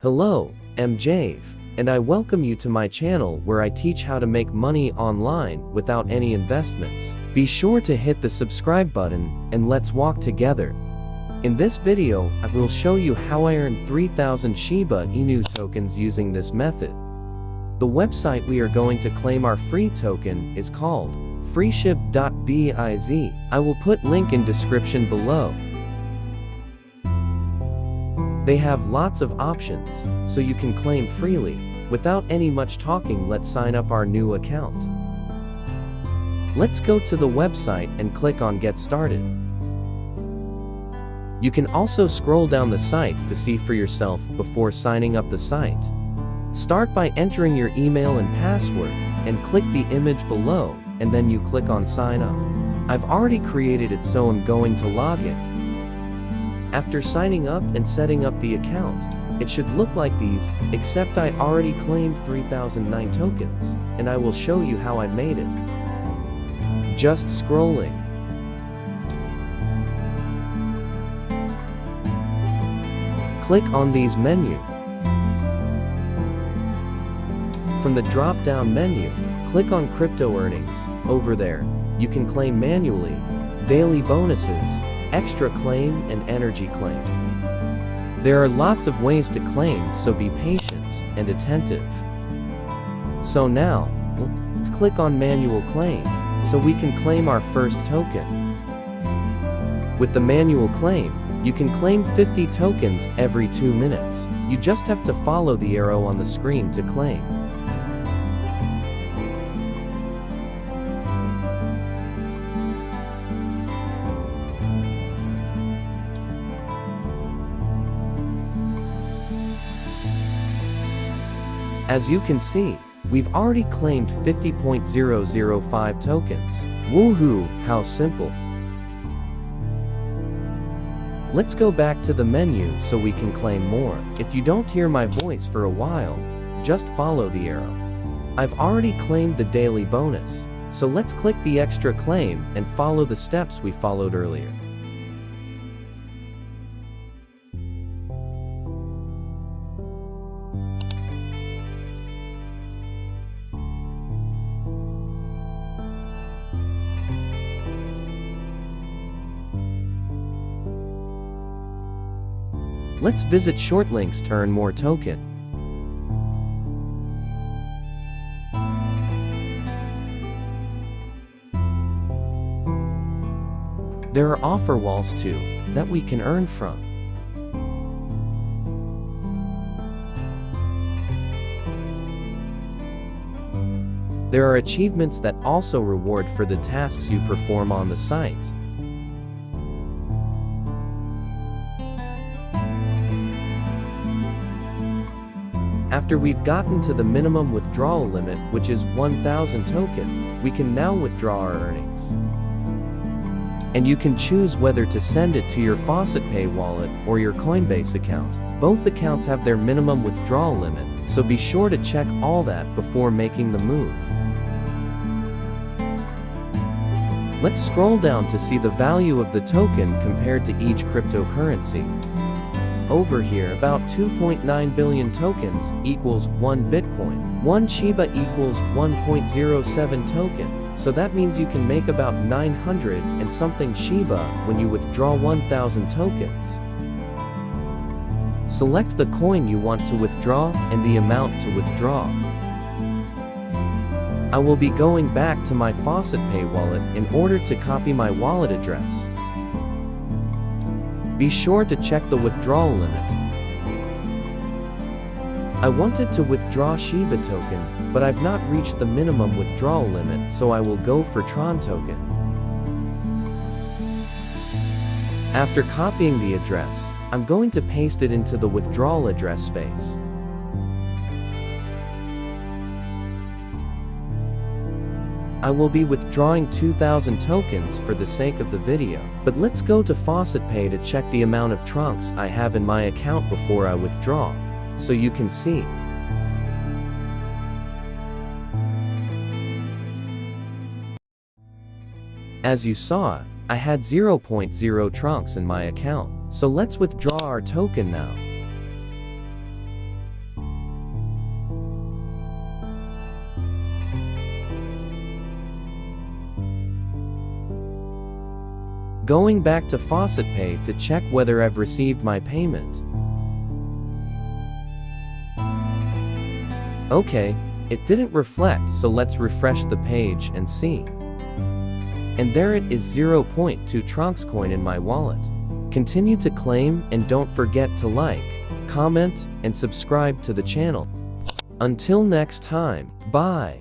Hello, I'm Jave, and I welcome you to my channel where I teach how to make money online without any investments. Be sure to hit the subscribe button and let's walk together. In this video, I will show you how I earned 3,000 Shiba Inu tokens using this method. The website we are going to claim our free token is called freeship.biz. I will put link in description below. They have lots of options, so you can claim freely. Without any much talking, let's sign up our new account. Let's go to the website and click on Get Started. You can also scroll down the site to see for yourself before signing up the site. Start by entering your email and password, and click the image below, and then you click on Sign Up. I've already created it, so I'm going to log in. After signing up and setting up the account, it should look like these, except I already claimed 3,009 tokens, and I will show you how I made it. Just scrolling. Click on these menu. From the drop-down menu, click on Crypto Earnings. Over there, you can claim manually, daily bonuses, extra claim, and energy claim. There are lots of ways to claim, so be patient and attentive. So now, let's click on manual claim, so we can claim our first token. With the manual claim, you can claim 50 tokens every 2 minutes. You just have to follow the arrow on the screen to claim. As you can see, we've already claimed 50.005 tokens. Woohoo, how simple. Let's go back to the menu so we can claim more. If you don't hear my voice for a while, just follow the arrow. I've already claimed the daily bonus, so let's click the extra claim and follow the steps we followed earlier. Let's visit short links to earn more token. There are offer walls too, that we can earn from. There are achievements that also reward for the tasks you perform on the site. After we've gotten to the minimum withdrawal limit, which is 1,000 token, we can now withdraw our earnings. And you can choose whether to send it to your Faucet Pay wallet or your Coinbase account. Both accounts have their minimum withdrawal limit, so be sure to check all that before making the move. Let's scroll down to see the value of the token compared to each cryptocurrency. Over here, about 2.9 billion tokens equals 1 Bitcoin. 1 Shiba equals 1.07 token. So that means you can make about 900 and something Shiba when you withdraw 1,000 tokens. Select the coin you want to withdraw and the amount to withdraw. I will be going back to my Faucet Pay wallet in order to copy my wallet address. Be sure to check the withdrawal limit. I wanted to withdraw Shiba token, but I've not reached the minimum withdrawal limit, so I will go for Tron token. After copying the address, I'm going to paste it into the withdrawal address space. I will be withdrawing 2,000 tokens for the sake of the video, but let's go to Faucet Pay to check the amount of trunks I have in my account before I withdraw, so you can see. As you saw, I had 0.0 trunks in my account, so let's withdraw our token now. Going back to Faucet Pay to check whether I've received my payment. Okay, it didn't reflect, so let's refresh the page and see. And there it is, 0.2 Tronx coin in my wallet. Continue to claim and don't forget to like, comment, and subscribe to the channel. Until next time, bye.